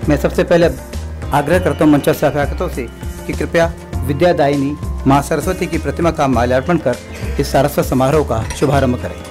मैं सबसे पहले आग्रह करता हूँ मंचस्थ सभासदों से कि कृपया विद्यादायिनी माँ सरस्वती की प्रतिमा का माल्यार्पण कर इस सारस्वत समारोह का शुभारंभ करें।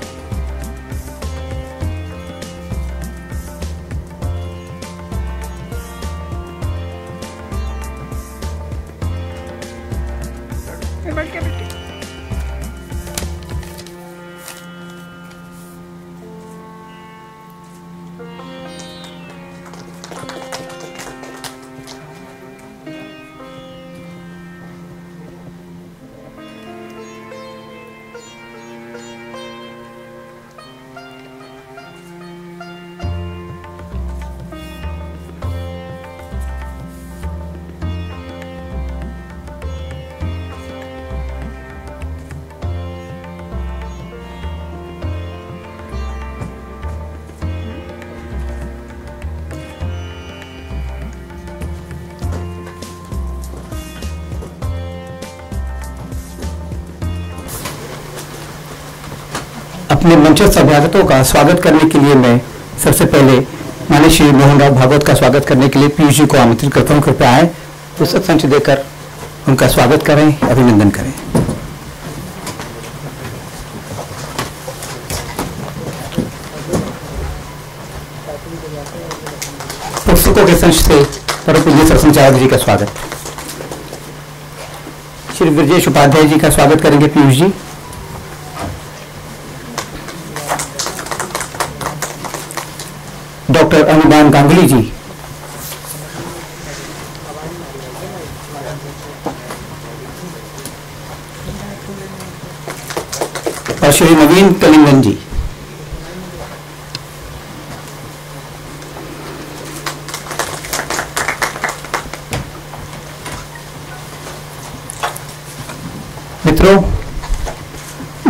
अपने मंचस्थ सभासदों का स्वागत करने के लिए मैं सबसे पहले माननीय श्री मोहन राव भागवत का स्वागत करने के लिए पीयूष जी को आमंत्रित करता हूँ। कृपया आए, पुस्तक संच देकर उनका स्वागत करें, अभिनंदन करें। पुस्तकों के संच से परम पूज्य सरसंचार्य जी का स्वागत। श्री ब्रजेश उपाध्याय जी का स्वागत करेंगे पीयूष जी। डॉक्टर अनुमान गांगुली जी, और श्री नवीन कलिंगन जी। मित्रों,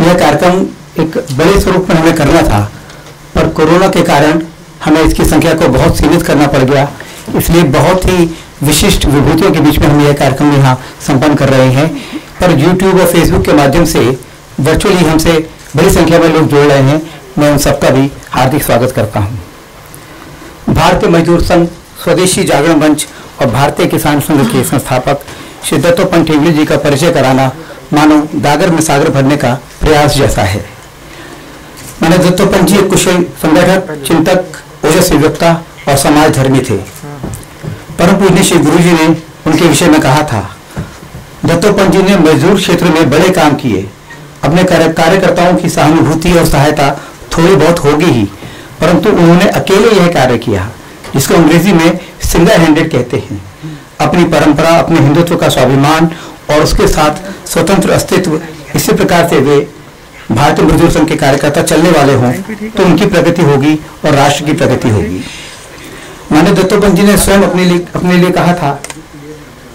यह कार्यक्रम एक बड़े स्वरूप में हमें करना था, पर कोरोना के कारण हमें इसकी संख्या को बहुत सीमित करना पड़ गया। इसलिए बहुत ही विशिष्ट विभूतियों के बीच में हम यह कार्यक्रम यहाँ संपन्न कर रहे हैं। पर YouTube और Facebook के माध्यम से वर्चुअली हमसे बड़ी संख्या में लोग जुड़ रहे हैं। मैं उन सबका भी हार्दिक स्वागत करता हूँ। भारतीय मजदूर संघ, स्वदेशी जागरण मंच और भारतीय किसान संघ के संस्थापक श्री दत्तोपंत ठेंगड़ी जी का परिचय कराना मानो गागर में सागर भरने का प्रयास जैसा है। मैंने दत्तोपंत जी एक कुशल संगठक, चिंतक, ओजस्वी वक्ता और समाज धर्मी थे। परम पूज्य श्री गुरु जी ने उनके विषय में कहा था, दत्तोपंत जी ने मजदूर क्षेत्र में बड़े काम किए। अपने कार्यकर्ताओं की सहानुभूति और सहायता थोड़ी बहुत होगी ही, परंतु उन्होंने अकेले यह कार्य किया जिसको अंग्रेजी में सिंगल हैंडेड कहते हैं। अपनी परंपरा, अपने हिंदुत्व का स्वाभिमान और उसके साथ स्वतंत्र अस्तित्व, इसी प्रकार से वे भारतीय मजदूर संघ के कार्यकर्ता चलने वाले हों तो उनकी प्रगति होगी और राष्ट्र की प्रगति होगी। माननीय दत्तोपंत जी ने स्वयं अपने लिए कहा था,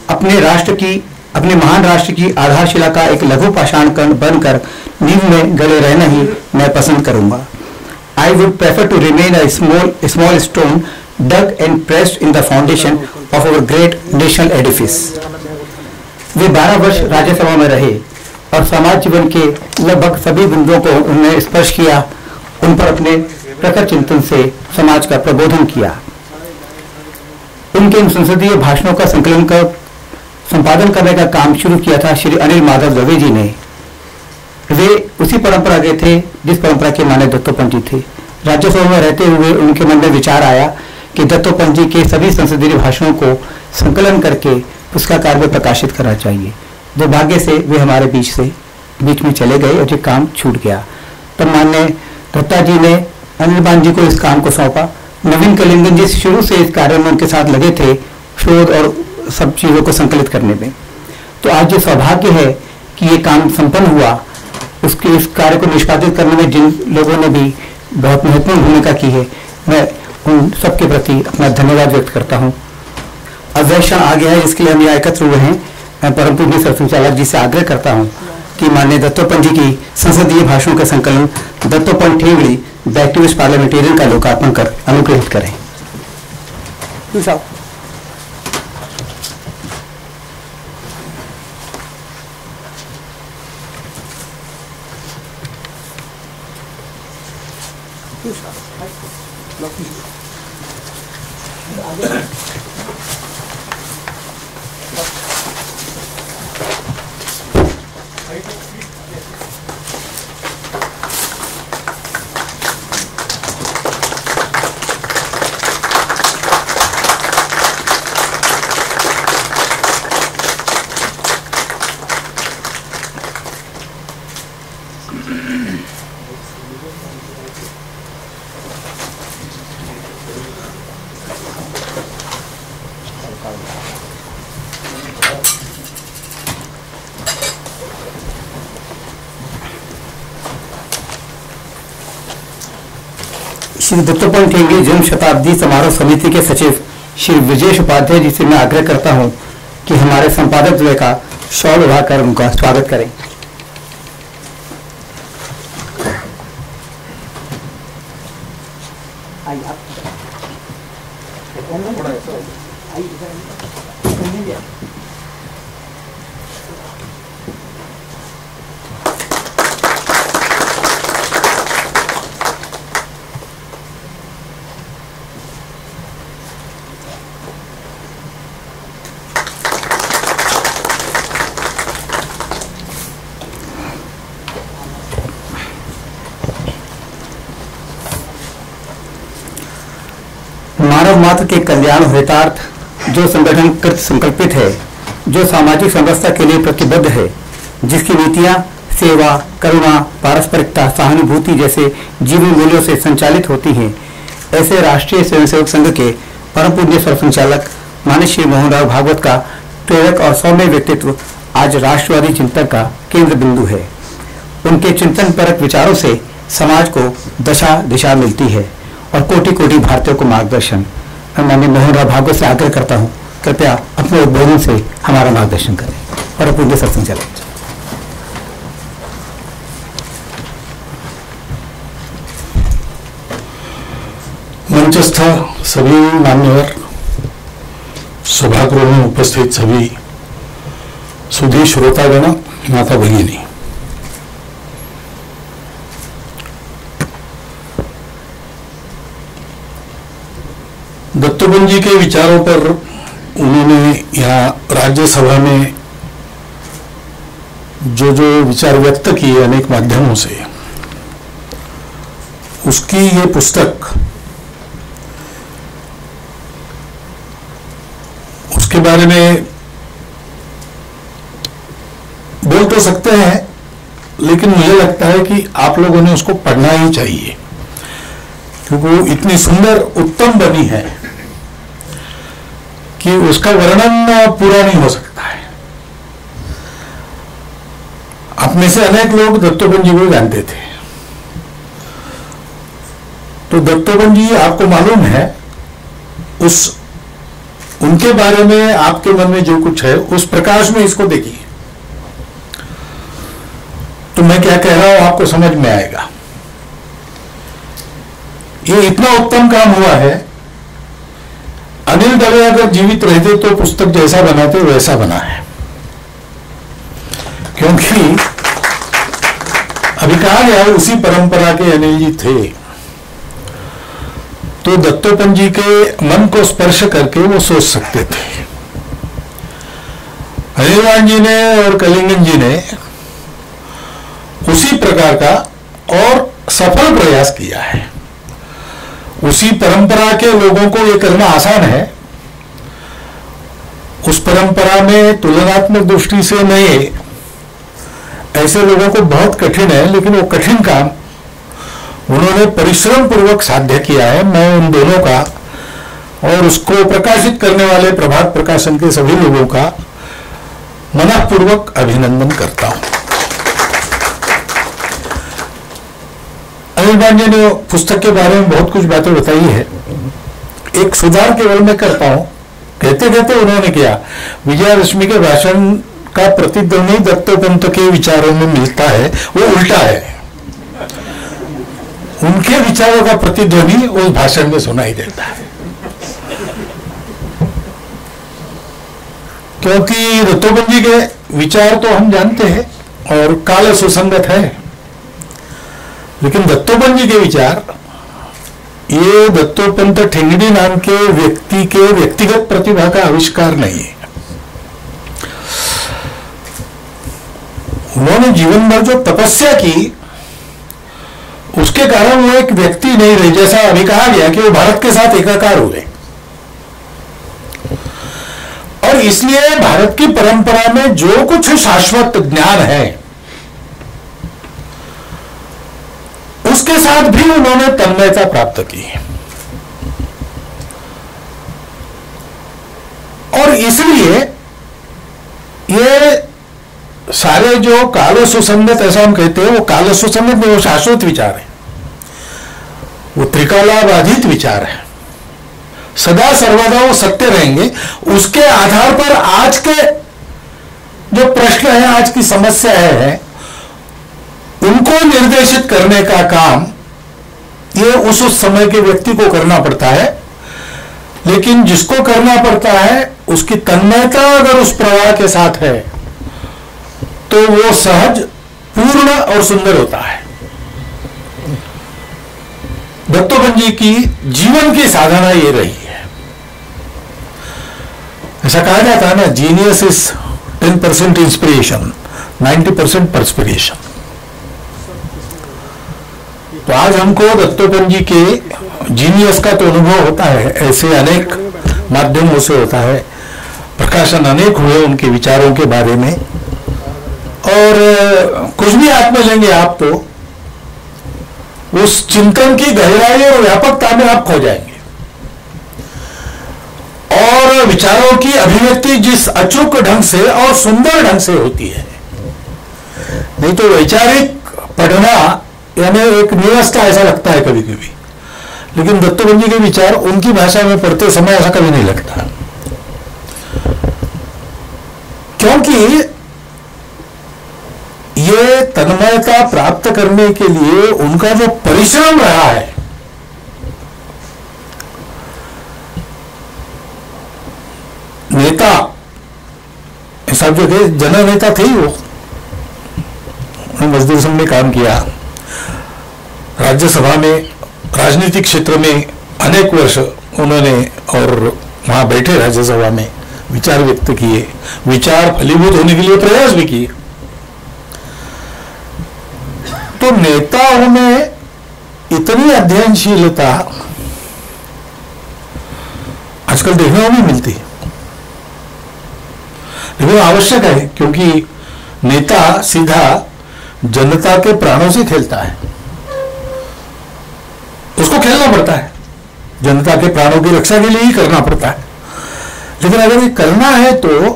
अपने महान राष्ट्र की आधारशिला का एक लघु पाषाण कण बनकर नींव में गड़े रहना ही मैं पसंद करूंगा। I would prefer to remain a small stone dug and pressed in the foundation of our great national edifice। वे 12 वर्ष राज्यसभा में रहे और समाज जीवन के लगभग सभी बिंदुओं को उन्होंने स्पर्श किया। उन पर अपने प्रखर चिंतन से समाज का प्रबोधन किया। उनके संसदीय भाषणों का संपादन करने का काम शुरू किया था श्री अनिल माधव दवे जी ने। उसी परंपरा के थे जिस परंपरा के माने दत्तोपंत जी थे। राज्यसभा में रहते हुए उनके मन में विचार आया कि दत्तोपंत जी के सभी संसदीय भाषणों को संकलन करके पुस्तकाकार में प्रकाशित करना चाहिए। दुर्भाग्य से वे हमारे बीच में चले गए और ये काम छूट गया। तब माननीय दत्ता जी ने अनिर्बान जी को इस काम को सौंपा। नवीन कलिंगन जी शुरू से इस कार्य में उनके साथ लगे थे, शोध और सब चीज़ों को संकलित करने में। तो आज ये सौभाग्य है कि ये काम संपन्न हुआ। उसके इस कार्य को निष्पादित करने में जिन लोगों ने भी बहुत महत्वपूर्ण भूमिका की है, मैं उन सबके प्रति अपना धन्यवाद व्यक्त करता हूँ। अजय क्षण आ गया है जिसके लिए हम यहाँ एकत्र हुए हैं। मैं परम पूज्य सरसंचालक जी से आग्रह करता हूँ कि माननीय दत्तोपंत जी की संसदीय भाषणों का संकलन Dattopant Thengadi the activist parliamentarian का लोकार्पण कर अनुग्रहित करें। श्री दत्तोपंत ठेंगड़ी जन्म शताब्दी समारोह समिति के सचिव श्री विजय उपाध्याय जी से मैं आग्रह करता हूं कि हमारे संपादक द्वय का शॉल उठाकर उनका स्वागत करें। मानव मात्र के कल्याण हितार्थ जो संगठन कृत संकल्पित है, जो सामाजिक समरसता के लिए प्रतिबद्ध है, जिसकी नीतियां सेवा, करुणा, पारस्परिकता, सहानुभूति जैसे जीवन मूल्यों से संचालित होती हैं, ऐसे राष्ट्रीय स्वयंसेवक संघ के परम पूज्य सरसंचालक माननीय श्री मोहन राव भागवत का प्रेरक और सौम्य व्यक्तित्व आज राष्ट्रवादी चिंतन का केंद्र बिंदु है। उनके चिंतन परक विचारों से समाज को दशा दिशा मिलती है और कोटि कोटि भारतीयों को मार्गदर्शन। मैं माननीय मोहन राव भागवत से आग्रह करता हूँ, कृपया अपने उद्बोधन से हमारा मार्गदर्शन करें। परम पूज्य सरसंचालक। मंचस्थ सभी मान्यवर, सभागृह में उपस्थित सभी सुधी श्रोतागण, माता भगिनी, दत्तोपंत जी के विचारों पर उन्होंने यहाँ राज्यसभा में जो जो विचार व्यक्त किए अनेक माध्यमों से, उसकी ये पुस्तक, उसके बारे में बोल तो सकते हैं, लेकिन मुझे लगता है कि आप लोगों ने उसको पढ़ना ही चाहिए, क्योंकि वो इतनी सुंदर उत्तम बनी है कि उसका वर्णन पूरा नहीं हो सकता है। आप में से अनेक लोग दत्तोपंत जी को जानते थे, तो दत्तोपंत जी आपको मालूम है, उनके बारे में आपके मन में जो कुछ है उस प्रकाश में इसको देखिए, तो मैं क्या कह रहा हूं आपको समझ में आएगा। ये इतना उत्तम काम हुआ है, अनिल दवे अगर जीवित रहते तो पुस्तक जैसा बनाते वैसा बना है, क्योंकि अभी कहा गया उसी परंपरा के अनिल जी थे, तो दत्तोपंत जी के मन को स्पर्श करके वो सोच सकते थे। अनिल जी ने और कलिंगन जी ने उसी प्रकार का और सफल प्रयास किया है। उसी परंपरा के लोगों को ये करना आसान है, उस परंपरा में तुलनात्मक दृष्टि से नए ऐसे लोगों को बहुत कठिन है, लेकिन वो कठिन काम उन्होंने परिश्रम पूर्वक साध्य किया है। मैं उन दोनों का और उसको प्रकाशित करने वाले प्रभात प्रकाशन के सभी लोगों का मनपूर्वक अभिनंदन करता हूं। अनिल पांडे ने पुस्तक के बारे में बहुत कुछ बातें बताई है। एक सुधार केवल मैं करता हूं, कहते कहते उन्होंने किया, विजयादशमी के भाषण का प्रतिध्वनि दत्तोपंत के विचारों में मिलता है, वो उल्टा है। उनके विचारों का प्रतिध्वनि उस भाषण में सुनाई देता है, क्योंकि दत्तोपंत जी के विचार तो हम जानते हैं और काल सुसंगत है, लेकिन दत्तोपंत जी के विचार, ये दत्तोपंत ठेंगड़ी नाम के व्यक्ति के व्यक्तिगत प्रतिभा का आविष्कार नहीं है। उन्होंने जीवन भर जो तपस्या की, उसके कारण वो एक व्यक्ति नहीं रहे। जैसा अभी कहा गया कि वो भारत के साथ एकाकार हुए, और इसलिए भारत की परंपरा में जो कुछ शाश्वत ज्ञान है उसके साथ भी उन्होंने तन्मयता प्राप्त की, और इसलिए ये सारे जो काल सुसंगत, ऐसा हम कहते हैं, वो काल सुसंगत में वो शाश्वत विचार है, वो त्रिकालाबाधित विचार है, सदा सर्वदा वो सत्य रहेंगे। उसके आधार पर आज के जो प्रश्न है, आज की समस्या है, उनको निर्देशित करने का काम ये उस समय के व्यक्ति को करना पड़ता है। लेकिन जिसको करना पड़ता है उसकी तन्मयता अगर उस प्रवाह के साथ है तो वो सहज, पूर्ण और सुंदर होता है। दत्तोपंत जी की जीवन की साधना ये रही है। ऐसा कहा जाता है ना, जीनियस इज 10% इंस्पिरेशन, 90% परस्पिरेशन। तो आज हमको दत्तोपंत जी के जीनियस का तो अनुभव होता है, ऐसे अनेक माध्यमों से होता है, प्रकाशन अनेक हुए उनके विचारों के बारे में, और कुछ भी हाथ में लेंगे आप तो उस चिंतन की गहराई और व्यापकता में आप खो जाएंगे, और विचारों की अभिव्यक्ति जिस अचूक ढंग से और सुंदर ढंग से होती है। नहीं तो वैचारिक पढ़ना यानी एक निरस्ता ऐसा लगता है कभी कभी, लेकिन दत्तोपंत जी के विचार उनकी भाषा में पढ़ते समय ऐसा कभी नहीं लगता, क्योंकि ये तन्मयता प्राप्त करने के लिए उनका जो परिश्रम रहा है, नेता सब जगह जननेता थे वो, मजदूर संघ में काम किया, राज्यसभा में, राजनीतिक क्षेत्र में अनेक वर्ष उन्होंने, और वहां बैठे राज्यसभा में विचार व्यक्त किए, विचार फलीभूत होने के लिए प्रयास भी किए। तो नेताओं में इतनी अध्ययनशीलता आजकल देखने को नहीं मिलती, लेकिन आवश्यक है, क्योंकि नेता सीधा जनता के प्राणों से खेलता है, उसको खेलना पड़ता है, जनता के प्राणों की रक्षा के लिए ही करना पड़ता है। लेकिन अगर ये करना है तो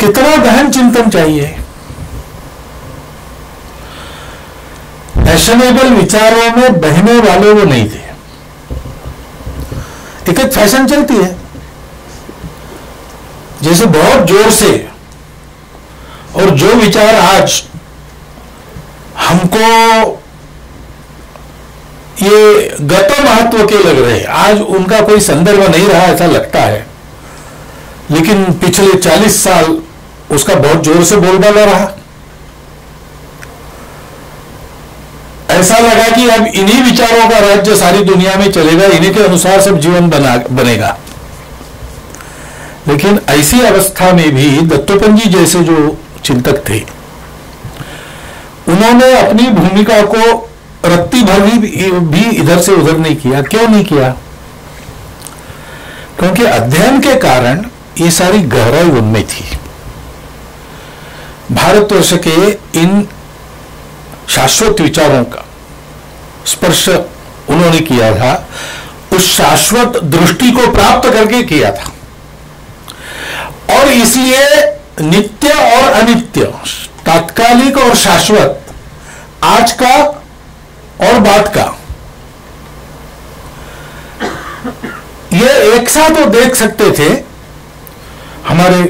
कितना गहन चिंतन चाहिए। फैशनेबल विचारों में बहने वाले वो नहीं थे। एक फैशन चलती है, जैसे बहुत जोर से, और जो विचार आज हमको ये गत महत्व के लग रहे हैं, आज उनका कोई संदर्भ नहीं रहा ऐसा लगता है, लेकिन पिछले 40 साल उसका बहुत जोर से बोलबाला रहा। ऐसा लगा कि अब इन्हीं विचारों का राज्य सारी दुनिया में चलेगा, इन्हीं के अनुसार सब जीवन बनेगा। लेकिन ऐसी अवस्था में भी दत्तोपंत जी जैसे जो चिंतक थे, उन्होंने अपनी भूमिका को रत्ती भर भी इधर से उधर नहीं किया। क्यों नहीं किया? क्योंकि अध्ययन के कारण ये सारी गहराई उनमें थी। भारतवर्ष के इन शाश्वत विचारों का स्पर्श उन्होंने किया था, उस शाश्वत दृष्टि को प्राप्त करके किया था। और इसलिए नित्य और अनित्य, तात्कालिक और शाश्वत, आज का और बाद का, ये एक साथ वो देख सकते थे। हमारे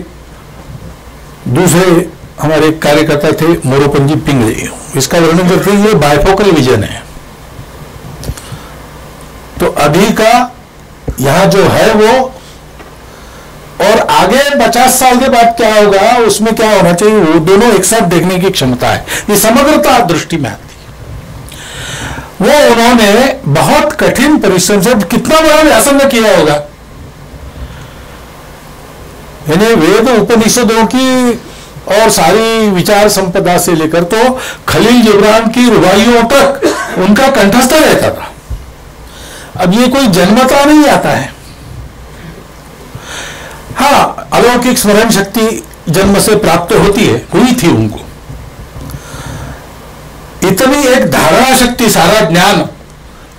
दूसरे हमारे कार्यकर्ता थे मोरोपंजी पिंगले, इसका वर्णन करते हैं ये बायफोकल विजन है। तो अभी का यहां जो है वो, और आगे 50 साल के बाद क्या होगा, उसमें क्या होना चाहिए, वो दोनों एक साथ देखने की क्षमता है। ये समग्रता दृष्टि में आती है। वो उन्होंने बहुत कठिन परिश्रम से, कितना बड़ा व्यासन किया होगा, यानी वेद उपनिषदों की और सारी विचार संपदा से लेकर तो खलील जिब्रान की रुबाइयों तक उनका कंठस्थ रहता था। अब ये कोई जन्मता नहीं आता है। हाँ, अलौकिक स्मरण शक्ति जन्म से प्राप्त होती है, हुई थी उनको। इतनी एक धारणा शक्ति, सारा ज्ञान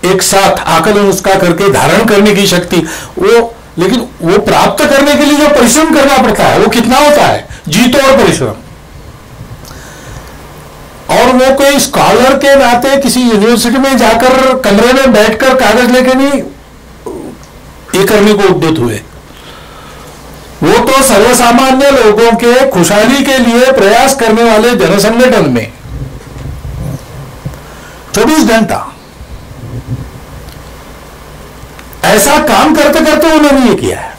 एक साथ आकलन उसका करके धारण करने की शक्ति, वो, लेकिन वो प्राप्त करने के लिए जो परिश्रम करना पड़ता है वो कितना होता है, जीतो और परिश्रम। और वो कोई स्कॉलर के नाते किसी यूनिवर्सिटी में जाकर कमरे में बैठकर कागज लेके नहीं एक कर्मी को उद्युत हुए। वो तो सर्वसामान्य लोगों के खुशहाली के लिए प्रयास करने वाले जनसंगठन में 24 घंटा ऐसा काम करते करते उन्होंने ये किया है।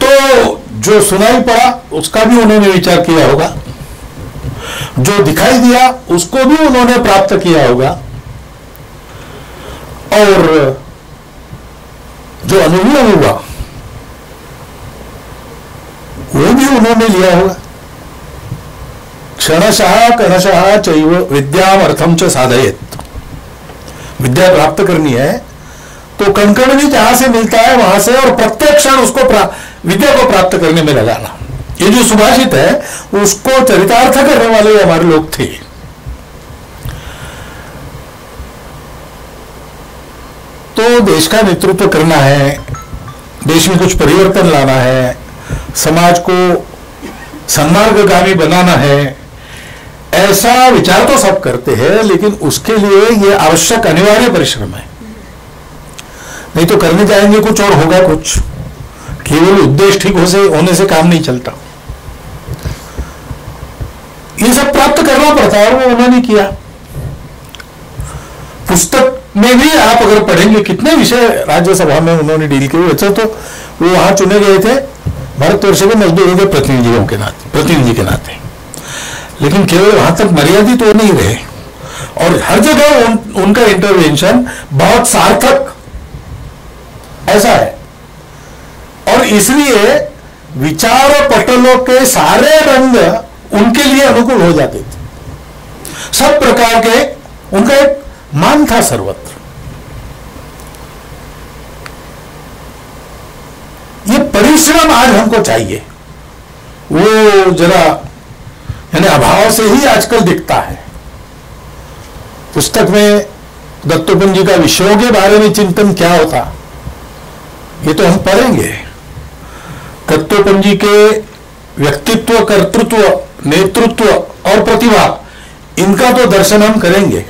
तो जो सुनाई पड़ा उसका भी उन्होंने विचार किया होगा, जो दिखाई दिया उसको भी उन्होंने प्राप्त किया होगा, और जो अनुभव हुआ वो भी उन्होंने लिया होगा। क्षणशः कणशः चैव विद्याम अर्थम च साधयेत्। विद्या प्राप्त करनी है तो कणकण भी जहां से मिलता है वहां से, और प्रत्येक क्षण उसको विद्या को प्राप्त करने में लगाना। ये जो सुभाषित है उसको चरितार्थ करने वाले हमारे लोग थे। तो देश का नेतृत्व करना है, देश में कुछ परिवर्तन लाना है, समाज को सन्मार्गगामी बनाना है, ऐसा विचार तो सब करते हैं, लेकिन उसके लिए यह आवश्यक अनिवार्य परिश्रम है। नहीं तो करने जाएंगे कुछ और होगा कुछ। केवल उद्देश्य ठीक होने से काम नहीं चलता। ये सब प्राप्त करना पड़ता है, वो उन्होंने किया। पुस्तक में भी आप अगर पढ़ेंगे कितने विषय राज्यसभा में उन्होंने डील किए। अच्छा, तो वो वहां चुने गए थे भारतवर्ष के मजदूरों के प्रतिनिधि के नाते, लेकिन केवल वहां तक मर्यादित तो नहीं रहे, और हर जगह उनका इंटरवेंशन बहुत सार्थक ऐसा है। और इसलिए विचार पटलों के सारे रंग उनके लिए अनुकूल हो जाते थे। सब प्रकार के उनका एक मान था सर्वत्र। ये परिश्रम आज हमको चाहिए, वो जरा यानी अभाव से ही आजकल दिखता है। पुस्तक में दत्तोपंत जी का विषयों के बारे में चिंतन क्या होता, ये तो हम पढ़ेंगे। दत्तोपंत जी के व्यक्तित्व, कर्तृत्व, नेतृत्व और प्रतिभा, इनका तो दर्शन हम करेंगे,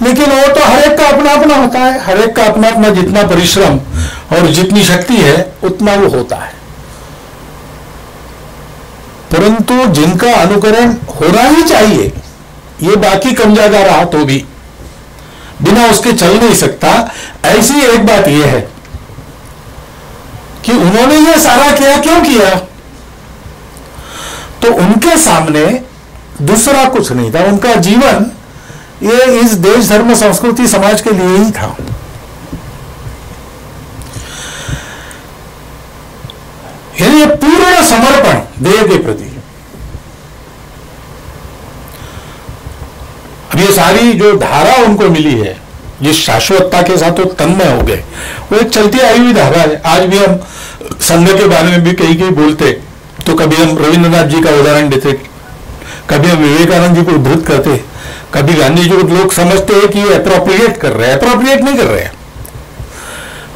लेकिन वो तो हर एक का अपना अपना होता है। हर एक का अपना अपना जितना परिश्रम और जितनी शक्ति है उतना वो होता है। परंतु जिनका अनुकरण होना ही चाहिए, ये बाकी कम ज्यादा रहा तो भी बिना उसके चल नहीं सकता। ऐसी एक बात यह है कि उन्होंने ये सारा किया, क्यों किया? तो उनके सामने दूसरा कुछ नहीं था। उनका जीवन ये इस देश, धर्म, संस्कृति, समाज के लिए ही था। यानी पूर्ण समर्पण देह के प्रति। अब ये सारी जो धारा उनको मिली है, जिस शाश्वतता के साथ वो तन्मय हो गए, वो एक चलती आई हुई धारा है। आज भी हम संघ के बारे में भी कहीं कहीं बोलते तो कभी हम रविंद्रनाथ जी का उदाहरण देते, कभी हम विवेकानंद जी को उद्धृत करते, कभी गांधी जी को लोग समझते हैं कि ये अप्रोप्रिएट कर रहे हैं। अप्रोप्रिएट नहीं कर रहे हैं।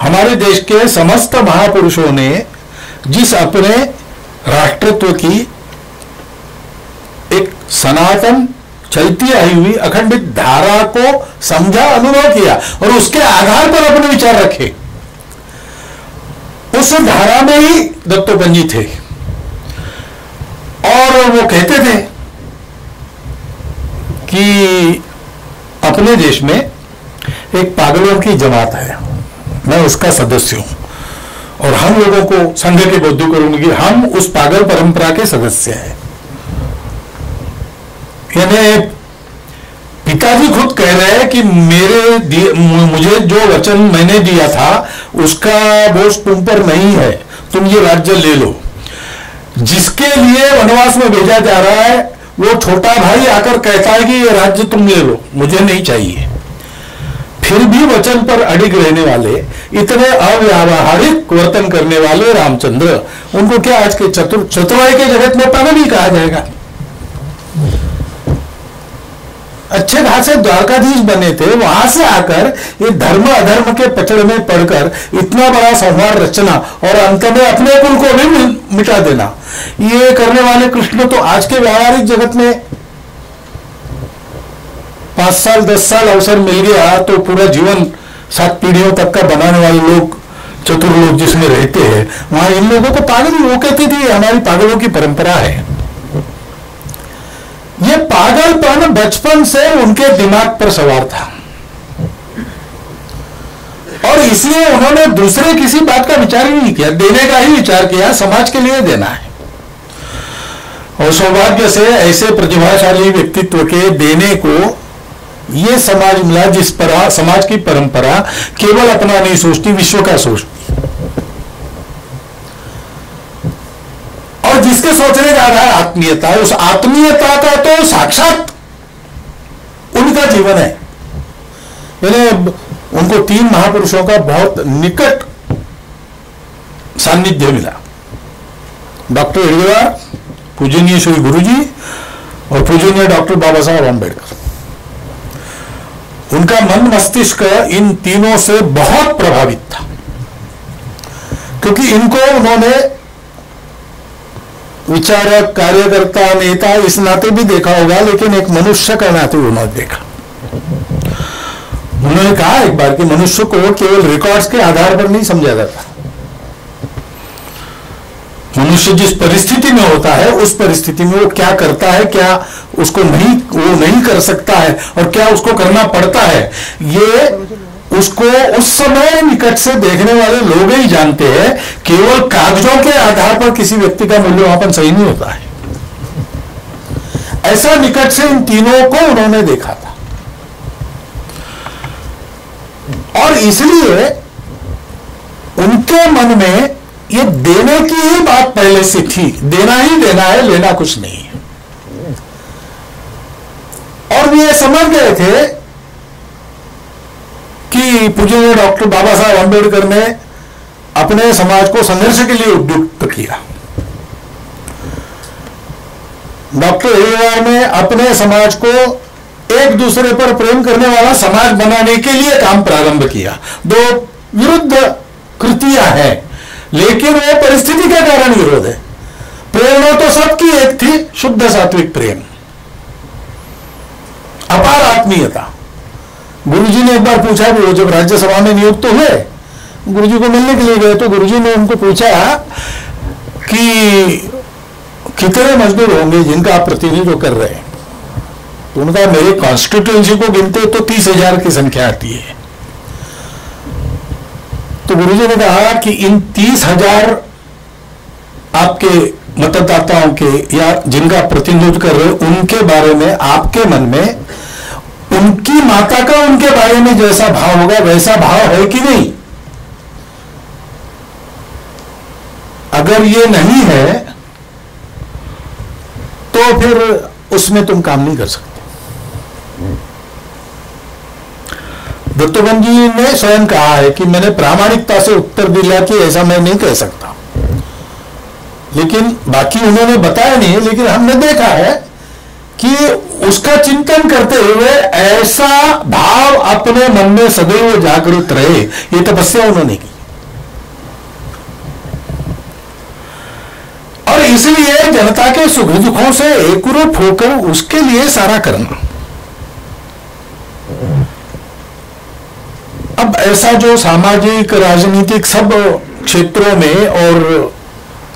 हमारे देश के समस्त महापुरुषों ने जिस अपने राष्ट्रत्व की एक सनातन चलती आई हुई अखंडित धारा को समझा, अनुभव किया और उसके आधार पर अपने विचार रखे, उस धारा में ही दत्तोपंत जी थे। और वो कहते थे कि अपने देश में एक पागलों की जमात है, मैं उसका सदस्य हूं और हम लोगों को संघ के बौद्धिक करूंगी, हम उस पागल परंपरा के सदस्य हैं। यानी पिताजी खुद कह रहे हैं कि मुझे जो वचन मैंने दिया था उसका बोझ तुम पर नहीं है, तुम ये राज्य ले लो। जिसके लिए वनवास में भेजा जा रहा है वो छोटा भाई आकर कहता है कि ये राज्य तुम ले लो, मुझे नहीं चाहिए। फिर भी वचन पर अडिग रहने वाले, इतने अव्यावहारिक वर्तन करने वाले रामचंद्र, उनको क्या आज के चतुराई के जगत में पागल ही कहा जाएगा? अच्छे खासे द्वारकाधीश बने थे, वहां से आकर ये धर्म अधर्म के पचड़ में पड़कर इतना बड़ा संहार रचना और अंत में अपने कुल को भी मिटा देना, ये करने वाले कृष्ण तो आज के व्यावहारिक जगत में 5 साल 10 साल अवसर मिल गया तो पूरा जीवन 7 पीढ़ियों तक का बनाने वाले लोग, चतुर लोग जिसमें रहते हैं, वहां इन लोगों को पागल, वो कहती थी हमारी पागलों की परंपरा है। ये पागलपन बचपन से उनके दिमाग पर सवार था और इसलिए उन्होंने दूसरे किसी बात का विचार ही नहीं किया, देने का ही विचार किया, समाज के लिए देना है। और सौभाग्य से ऐसे प्रतिभाशाली व्यक्तित्व के देने को ये समाज मिला जिस पर समाज की परंपरा केवल अपना नहीं सोचती, विश्व का सोचती, और जिसके सोचने का आधार आत्मीयता है। उस आत्मीयता का तो साक्षात उनका जीवन है। मैंने उनको 3 महापुरुषों का बहुत निकट सान्निध्य मिला, डॉक्टर हेडगेवार, पूजनीय श्री गुरुजी और पूजनीय डॉक्टर बाबा साहब आंबेडकर। उनका मन मस्तिष्क इन तीनों से बहुत प्रभावित था, क्योंकि इनको उन्होंने विचारक, कार्यकर्ता, नेता इस नाते भी देखा होगा, लेकिन एक मनुष्य का नाते उन्होंने देखा। उन्होंने कहा एक बार कि मनुष्य को केवल रिकॉर्ड्स के आधार पर नहीं समझा जाता। मनुष्य जिस परिस्थिति में होता है उस परिस्थिति में वो क्या करता है, क्या उसको वो नहीं कर सकता है और क्या उसको करना पड़ता है, ये उसको उस समय निकट से देखने वाले लोग ही जानते हैं। केवल कागजों के आधार पर किसी व्यक्ति का मूल्यमापन सही नहीं होता है। ऐसा निकट से इन तीनों को उन्होंने देखा था और इसलिए उनके मन में ये देने की ही बात पहले से थी, देना ही देना है, लेना कुछ नहीं है। और वे समझ गए थे कि पूज्य डॉक्टर बाबा साहब अम्बेडकर ने अपने समाज को संघर्ष के लिए उद्युक्त किया। डॉक्टर हेडगेवार ने अपने समाज को एक दूसरे पर प्रेम करने वाला समाज बनाने के लिए काम प्रारंभ किया। 2 विरुद्ध कृतियां हैं, लेकिन वो परिस्थिति के कारण विरोध है। प्रेरणा तो सबकी एक थी, शुद्ध सात्विक प्रेम, अपार आत्मीयता। गुरुजी ने एक बार पूछा, वो जब राज्यसभा में नियुक्त हुए, गुरुजी को मिलने के लिए गए तो गुरुजी ने उनको पूछा कि कितने मजदूर होंगे जिनका आप प्रतिनिधित्व कर रहे हैं? तो उन्होंने कहा मेरे कॉन्स्टिट्यूएंसी को गिनते तो 30,000 की संख्या आती है। तो गुरुजी ने कहा कि इन 30,000 आपके मतदाताओं के या जिनका प्रतिनिधित्व कर रहे हैं उनके बारे में आपके मन में उनकी माता का उनके बारे में जैसा भाव होगा वैसा भाव है कि नहीं? अगर ये नहीं है तो फिर उसमें तुम काम नहीं कर सकते। दत्तोपंत जी ने स्वयं कहा है कि मैंने प्रामाणिकता से उत्तर दिया कि ऐसा मैं नहीं कह सकता, लेकिन बाकी उन्होंने बताया नहीं, लेकिन हमने देखा है कि उसका चिंतन करते हुए ऐसा भाव अपने मन में सदैव जागृत रहे, ये तपस्या उन्होंने की। और इसलिए जनता के सुख दुखों से एकरूप होकर उसके लिए सारा करना। अब ऐसा जो सामाजिक राजनीतिक सब क्षेत्रों में और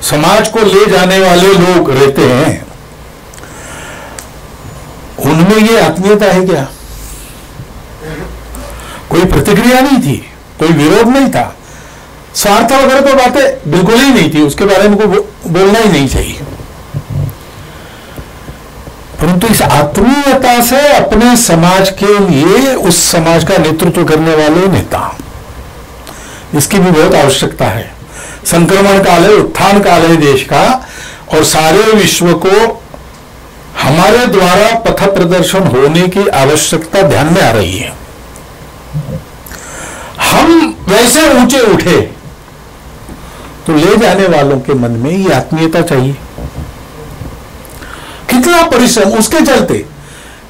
समाज को ले जाने वाले लोग रहते हैं, उनमें ये आत्मीयता है क्या? कोई प्रतिक्रिया नहीं थी, कोई विरोध नहीं था, स्वार्थ वगैरह तो बातें बिल्कुल ही नहीं थी, उसके बारे में कोई बोलना ही नहीं चाहिए। परंतु इस आत्मीयता से अपने समाज के लिए उस समाज का नेतृत्व करने वाले नेता, इसकी भी बहुत आवश्यकता है। संक्रमण काल है, उत्थान काल है देश का, और सारे विश्व को हमारे द्वारा पथ प्रदर्शन होने की आवश्यकता ध्यान में आ रही है। हम वैसे ऊंचे उठे तो ले जाने वालों के मन में ये आत्मीयता चाहिए। कितना परिश्रम उसके चलते,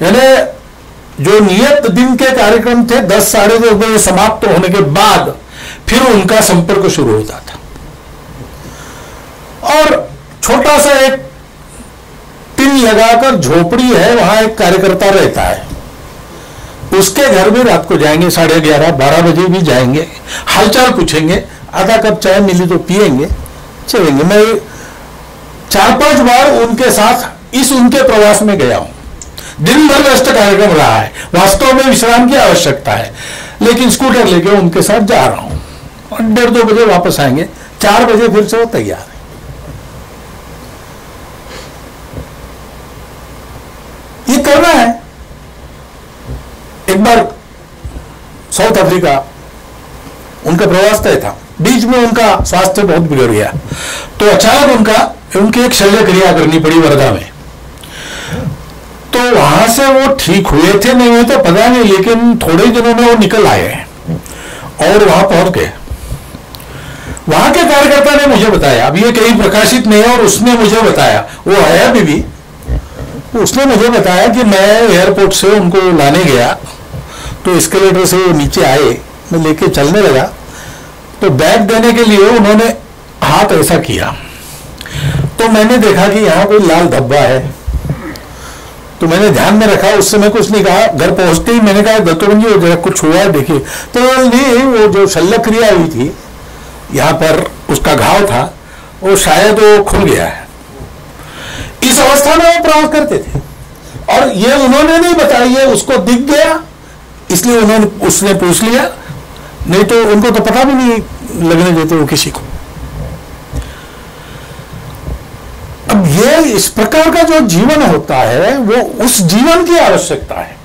यानी जो नियत दिन के कार्यक्रम थे 10 साढ़े 10 बजे समाप्त होने के बाद फिर उनका संपर्क शुरू होता था, और छोटा सा एक टिन लगाकर झोपड़ी है, वहां एक कार्यकर्ता रहता है, उसके घर भी रात को जाएंगे, 11:30 12 बजे भी जाएंगे, हालचाल पूछेंगे, आधा कप चाय मिली तो पिएंगे, चलेंगे। मैं 4-5 बार उनके साथ इस उनके प्रवास में गया हूं। दिन भर व्यस्त कार्यक्रम रहा है, वास्तव में विश्राम की आवश्यकता है, लेकिन स्कूटर लेके उनके साथ जा रहा हूं, और 1:30-2 बजे वापस आएंगे, 4 बजे फिर से वो तैयार है। ये करना है। एक बार साउथ अफ्रीका उनका प्रवास तय था, बीच में उनका स्वास्थ्य बहुत बिगड़ गया, तो अचानक उनकी एक शल्य क्रिया करनी पड़ी वर्धा में। तो वहां से वो ठीक हुए थे नहीं हुए तो पता नहीं, लेकिन थोड़े दिनों में वो निकल आए हैं और वहां पहुंच गए। वहां के कार्यकर्ता ने मुझे बताया, अब ये कहीं प्रकाशित नहीं है, और उसने मुझे बताया, वो है अभी भी, उसने मुझे बताया कि मैं एयरपोर्ट से उनको लाने गया, तो एस्केलेटर से वो नीचे आए, मैं लेके चलने लगा, तो बैग देने के लिए उन्होंने हाथ ऐसा किया, तो मैंने देखा कि यहाँ कोई लाल धब्बा है, तो मैंने ध्यान में रखा, उस समय कुछ नहीं कहा। घर पहुंचते ही मैंने कहा दत्तोपंत जी जरा कुछ हुआ है देखिए, तो नहीं, वो जो शल्य क्रिया हुई थी यहाँ पर उसका घाव था, वो शायद वो खुल गया है। इस अवस्था में वो प्रवास करते थे, और ये उन्होंने नहीं बताया, ये उसको दिख गया, इसलिए उसने पूछ लिया, नहीं तो उनको तो पता भी नहीं लगने देते वो किसी को। अब ये इस प्रकार का जो जीवन होता है, वो उस जीवन की आवश्यकता है।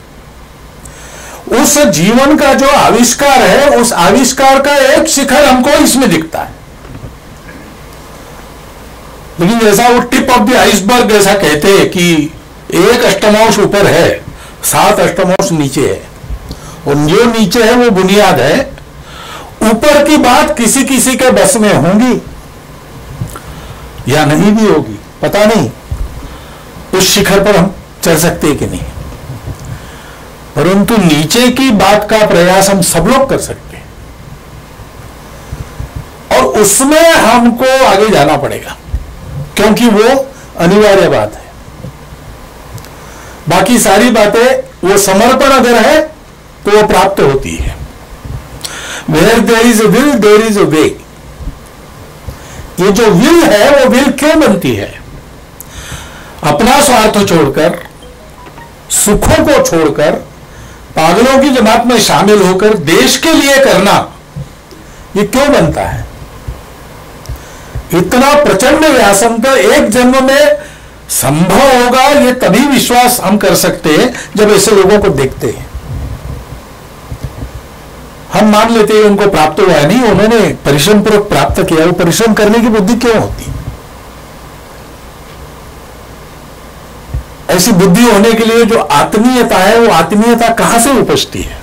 उस जीवन का जो आविष्कार है, उस आविष्कार का एक शिखर हमको इसमें दिखता है, लेकिन जैसा वो टिप ऑफ द आइसबर्ग ऐसा कहते हैं कि 1 अष्टमांश ऊपर है, 7 अष्टमांश नीचे है, और जो नीचे है वो बुनियाद है। ऊपर की बात किसी किसी के बस में होंगी या नहीं भी होगी, पता नहीं, उस शिखर पर हम चढ़ सकते कि नहीं, परंतु नीचे की बात का प्रयास हम सब लोग कर सकते हैं, और उसमें हमको आगे जाना पड़ेगा, क्योंकि वो अनिवार्य बात है। बाकी सारी बातें वो समर्पण अगर है तो वो प्राप्त होती है। Where there is a will, there is a way। ये जो विल है, वो विल क्यों बनती है? अपना स्वार्थ छोड़कर, सुखों को छोड़कर, पागलों की जमात में शामिल होकर देश के लिए करना, ये क्यों बनता है? इतना प्रचंड व्यासन तो एक जन्म में संभव होगा, ये तभी विश्वास हम कर सकते हैं जब ऐसे लोगों को देखते हैं। हम मान लेते हैं उनको प्राप्त हुआ है, नहीं, उन्होंने परिश्रम पूर्वक प्राप्त किया। वो परिश्रम करने की बुद्धि क्यों होती? ऐसी बुद्धि होने के लिए जो आत्मीयता है, वो आत्मीयता कहां से उपजती है?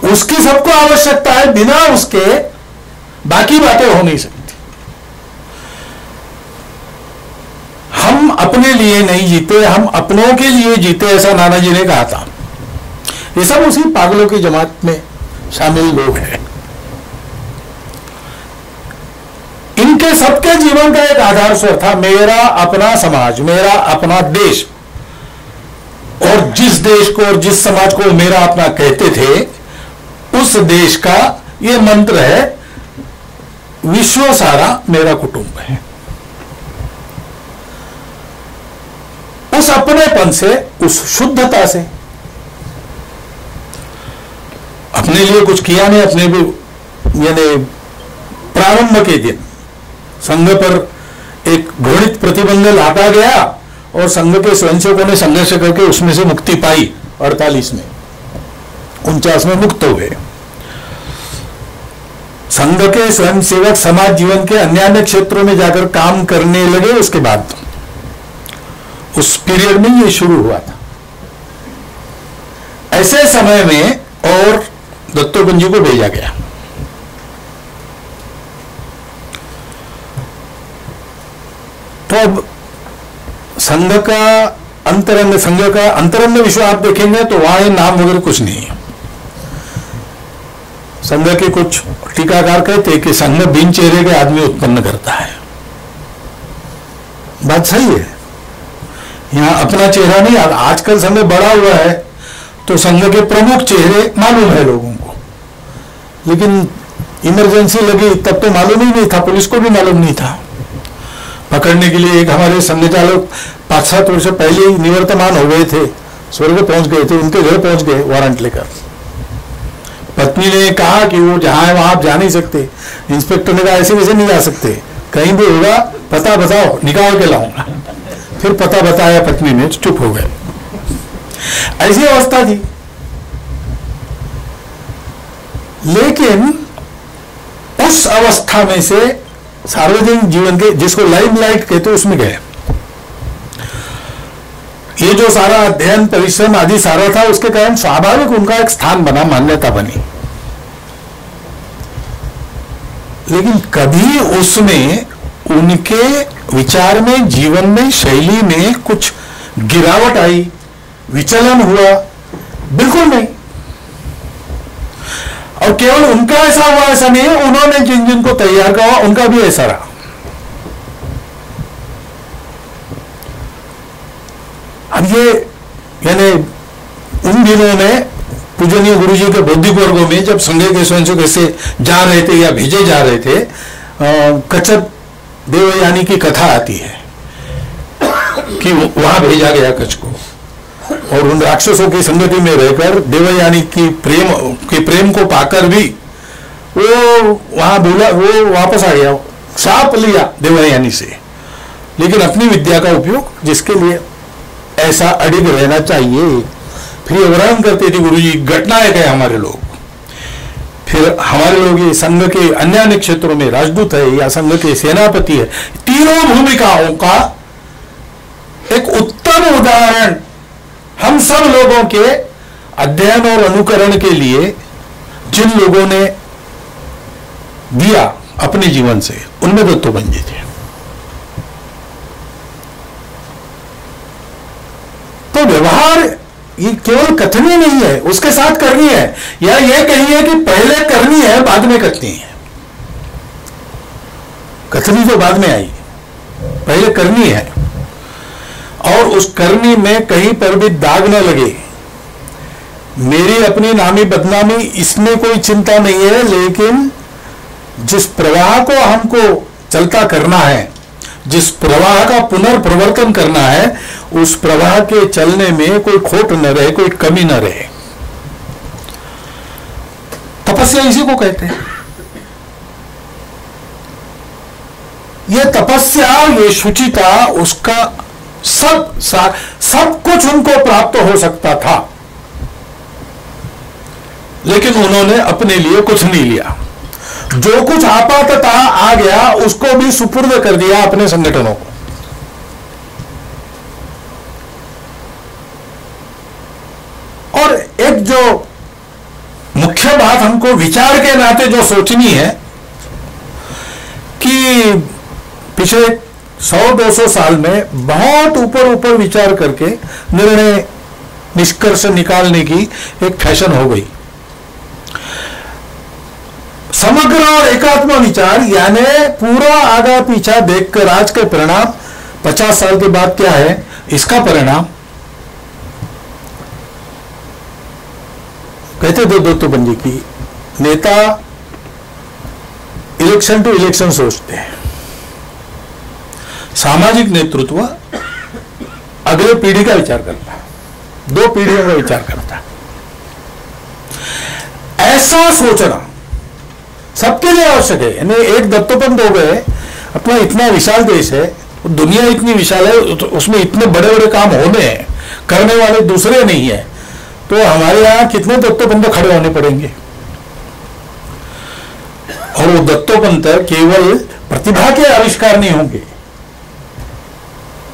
उसकी सबको आवश्यकता है, बिना उसके बाकी बातें हो नहीं सकती। हम अपने लिए नहीं जीते, हम अपनों के लिए जीते, ऐसा नानाजी ने कहा था। ये सब उसी पागलों की जमात में शामिल लोग हैं। इनके सबके जीवन का एक आधार स्वर था, मेरा अपना समाज, मेरा अपना देश। और जिस देश को और जिस समाज को मेरा अपना कहते थे, उस देश का ये मंत्र है, विश्व सारा मेरा कुटुंब है। उस अपनेपन से, उस शुद्धता से, अपने लिए कुछ किया नहीं, अपने भी यानी प्रारंभ के दिन संघ पर एक घृणित प्रतिबंध लादा गया और संघ के स्वयंसेवकों ने संघर्ष करके उसमें से मुक्ति पाई। 48 में, 49 में मुक्त हुए। संघ के स्वयंसेवक समाज जीवन के अन्य अन्य क्षेत्रों में जाकर काम करने लगे। उसके बाद उस पीरियड में ये शुरू हुआ था। ऐसे समय में और दत्तोपंत जी को भेजा गया। तो अब संघ का अंतरंग विषय आप देखेंगे तो वहां ये नाम वगैरह कुछ नहीं है। संघ के कुछ टीकाकार कहते हैं कि संघ बिन चेहरे के आदमी उत्पन्न करता है। बात सही है, यहां अपना चेहरा नहीं। आजकल संघ बढ़ा हुआ है तो संघ के प्रमुख चेहरे मालूम है लोगों को, लेकिन इमरजेंसी लगी तब तो मालूम ही नहीं था, पुलिस को भी मालूम नहीं था। पकड़ने के लिए एक हमारे संघ चालक 5-7 वर्ष पहले ही निवर्तमान हो गए थे, स्वर्ग पहुंच गए थे, उनके घर पहुंच गए वारंट लेकर। पत्नी ने कहा कि वो जहां है वहां आप जा नहीं सकते। इंस्पेक्टर ने कहा ऐसे वैसे नहीं जा सकते, कहीं भी होगा पता बताओ, निकाल के लाऊंगा। फिर पता बताया पत्नी ने, चुप हो गए। ऐसी अवस्था थी। लेकिन उस अवस्था में से सार्वजनिक जीवन के, जिसको लाइमलाइट कहते हैं, उसमें गए। ये जो सारा अध्ययन परिश्रम आदि सारा था, उसके कारण स्वाभाविक उनका एक स्थान बना, मान्यता बनी। लेकिन कभी उसमें उनके विचार में, जीवन में, शैली में कुछ गिरावट आई, विचलन हुआ? बिल्कुल नहीं। और केवल उनका ऐसा हुआ ऐसा नहीं है, उन्होंने जिन जिन को तैयार किया उनका भी ऐसा रहा। अब ये यानी उन दिनों में पूजनीय गुरु जी के बौद्धिक वर्गों में जब संघ के स्वयंसेवक ऐसे जा रहे थे या भेजे जा रहे थे, कच्छप देवयानी की कथा आती है कि वहां भेजा गया कच्छ को, और उन राक्षसों की संगति में रहकर देवयानी की प्रेम को पाकर भी वो वहां भूला, वो वापस आ गया, साप लिया देवयानी से, लेकिन अपनी विद्या का उपयोग जिसके लिए ऐसा अडिग रहना चाहिए। फिर ये वर्णन करते थे गुरु जी, घटनायक है हमारे लोग। फिर हमारे लोग ये संघ के अन्य अन्य क्षेत्रों में राजदूत है या संघ के सेनापति है। तीनों भूमिकाओं का एक उत्तम उदाहरण हम सब लोगों के अध्ययन और अनुकरण के लिए जिन लोगों ने दिया अपने जीवन से, उनमें दत्तोपंत जी थे। तो व्यवहार ये केवल कथनी नहीं है, उसके साथ करनी है, या ये कहिए कि पहले करनी है बाद में करनी है। कथनी तो बाद में आई, पहले करनी है। और उस करनी में कहीं पर भी दाग न लगे। मेरी अपनी नामी बदनामी इसमें कोई चिंता नहीं है, लेकिन जिस प्रवाह को हमको चलता करना है, जिस प्रवाह का पुनर्प्रवर्तन करना है, उस प्रवाह के चलने में कोई खोट न रहे, कोई कमी न रहे। तपस्या इसी को कहते हैं। ये तपस्या, ये शुचिता, उसका सब कुछ उनको प्राप्त हो सकता था, लेकिन उन्होंने अपने लिए कुछ नहीं लिया। जो कुछ आपाततः आ गया उसको भी सुपुर्द कर दिया अपने संगठनों को। और एक जो मुख्य हमको विचार के नाते जो सोचनी है कि पिछले 100-200 साल में बहुत ऊपर ऊपर विचार करके निर्णय निष्कर्ष निकालने की एक फैशन हो गई। समग्र और एकात्म विचार यानी पूरा आगा पीछा देखकर आज के परिणाम 50 साल के बाद क्या है, इसका परिणाम कहते थे दत्तोपंत जी की, नेता इलेक्शन टू इलेक्शन सोचते हैं, सामाजिक नेतृत्व अगले पीढ़ी का विचार करता है, 2 पीढ़ियों का विचार करता है। ऐसा सोचना सबके लिए आवश्यक है। यानी एक दत्तोपंत हो गए, अपना इतना विशाल देश है, दुनिया इतनी विशाल है, उसमें इतने बड़े बड़े काम होने हैं, करने वाले दूसरे नहीं है, तो हमारे यहां कितने दत्तोपंत खड़े होने पड़ेंगे। और वो दत्तोपंत केवल प्रतिभा के आविष्कार नहीं होंगे,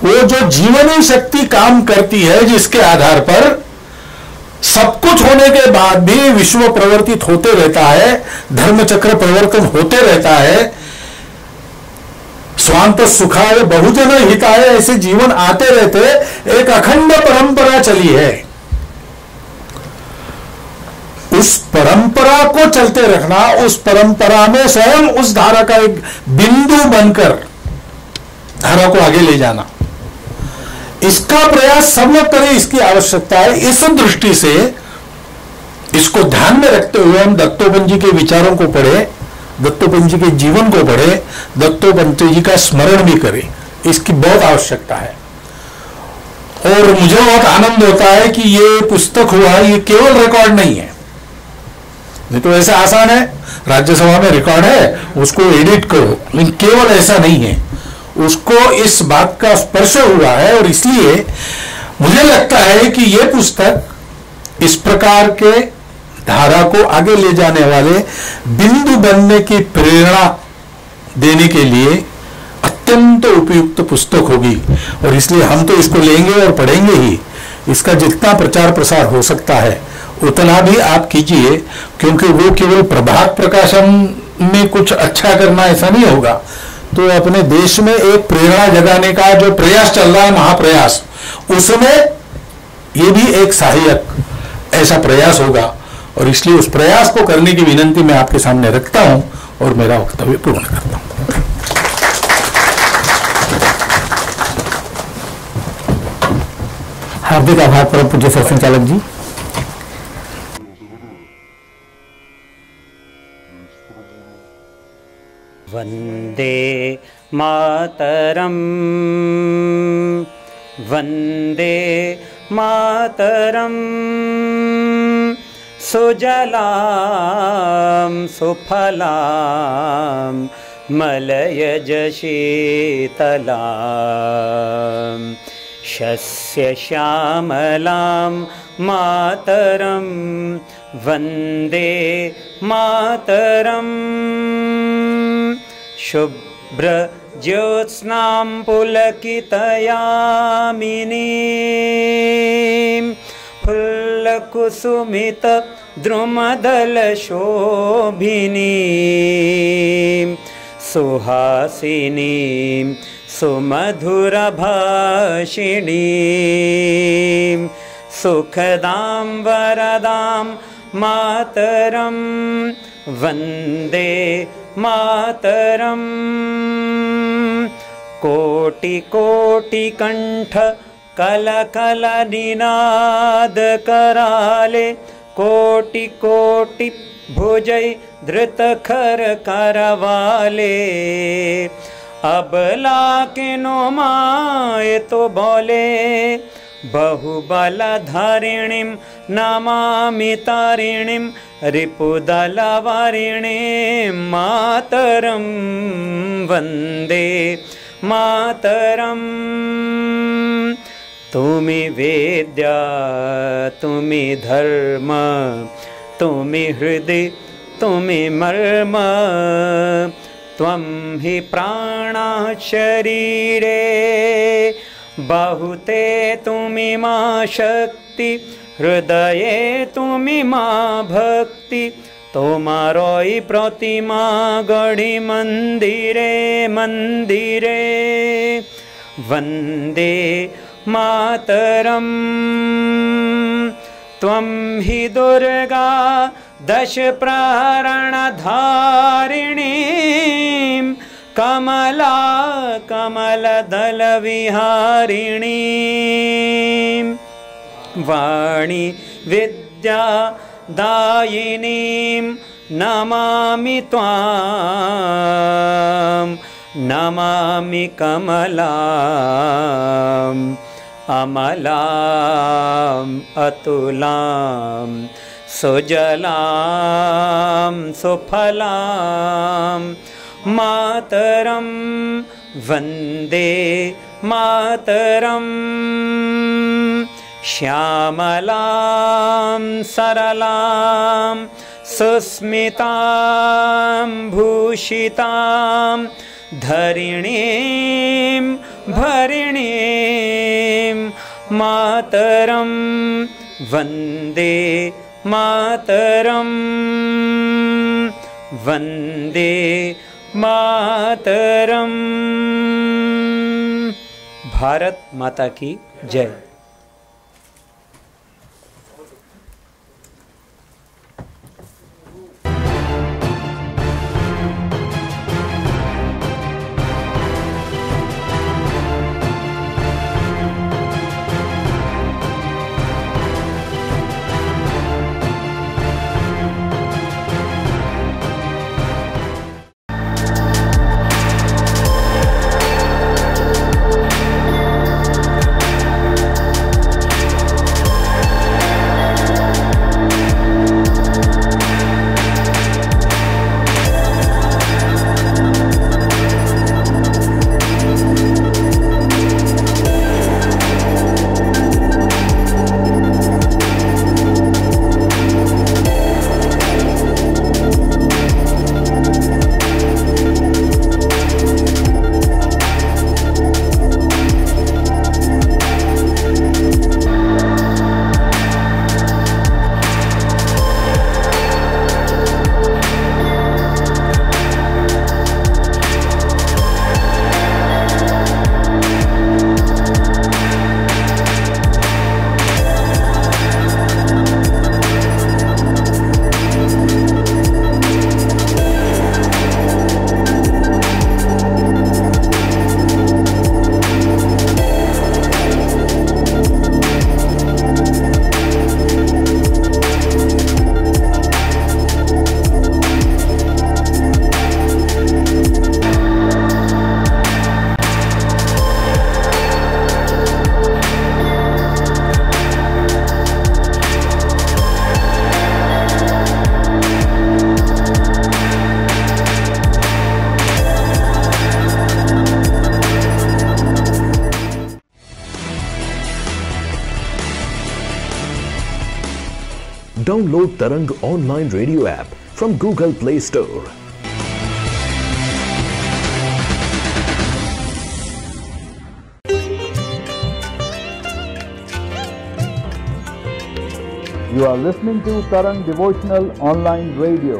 वो जो जीवनी शक्ति काम करती है, जिसके आधार पर सब कुछ होने के बाद भी विश्व प्रवर्तित होते रहता है, धर्म चक्र परिवर्तन होते रहता है, स्वांत सुखाय बहुजन हिताय ऐसे जीवन आते रहते, एक अखंड परंपरा चली है। उस परंपरा को चलते रखना, उस परंपरा में स्वयं उस धारा का एक बिंदु बनकर धारा को आगे ले जाना, इसका प्रयास सब लोग करें, इसकी आवश्यकता है। इस दृष्टि से इसको ध्यान में रखते हुए हम दत्तोपंत जी के विचारों को पढ़े, दत्तोपंत जी के जीवन को पढ़े, दत्तोपंत जी का स्मरण भी करें, इसकी बहुत आवश्यकता है। और मुझे बहुत आनंद होता है कि ये पुस्तक हुआ, ये केवल रिकॉर्ड नहीं है, नहीं तो ऐसा आसान है, राज्यसभा में रिकॉर्ड है, उसको एडिट करो, लेकिन केवल ऐसा नहीं है, उसको इस बात का स्पर्श हुआ है। और इसलिए मुझे लगता है कि यह पुस्तक इस प्रकार के धारा को आगे ले जाने वाले बिंदु बनने की प्रेरणा देने के लिए अत्यंत उपयुक्त पुस्तक होगी। और इसलिए हम तो इसको लेंगे और पढ़ेंगे ही, इसका जितना प्रचार प्रसार हो सकता है उतना भी आप कीजिए, क्योंकि वो केवल प्रभात प्रकाशन में कुछ अच्छा करना ऐसा नहीं होगा, तो अपने देश में एक प्रेरणा जगाने का जो प्रयास चल रहा है, महाप्रयास, उसमें ये भी एक सहायक ऐसा प्रयास होगा। और इसलिए उस प्रयास को करने की विनंती मैं आपके सामने रखता हूं और मेरा वक्तव्य पूर्ण करता हूं। हार्दिक आभार परम पूज्य सर संचालक जी। वंदे मातरम, वंदे मातरम, सुजलां सुफलां मलयज शीतलां, शस्य श्यामलां मातरं, वंदे मातरम्। शुभ्र ज्योत्स्नां पुलकितयामिनीं, फुल्लकुसुमित द्रुमदलशोभिनीं, सुहासिनीं सुमधुरभाषिणीं, सुखदां वरदां मातरं, वन्दे मातरम्। कोटिकोटिकण्ठ कलकल निनाद कराले, कोटि कोटि भुजै धृतखर करवाले, अबला किनो माय तो बोले, बहुबलधारिणीं नमामि तारिणीं, रिपुदलवारिणीं मातरं, वन्दे मातरम्। तुमि वेद्या तुमि धर्म, तुमि हृदि तुमि मर्म, त्वं हि प्राणः शरीरे, बहुते तुमि मा शक्ति, हृदये तुमि मा भक्ति, तोमारोई प्रतिमा गढ़ी मंदिरे मंदिरे वंदे मातरम। त्वं हि दुर्गा दश प्रहरण धारिणीं कमला कमलदल विहारिणीं वाणी विद्या दायिनीं नमामि त्वां नमामि कमलाम् अमलाम् अतुलां सुजलां सुफलां मातरं वन्दे मातरम्। श्यामलां सरलां सुस्मितां भूषितां धरिणीं भरिणीं मातरं वन्दे मातरं वन्दे मातरम। भारत माता की जय। Download Tarang online radio app from Google Play Store. You are listening to Tarang Devotional Online Radio.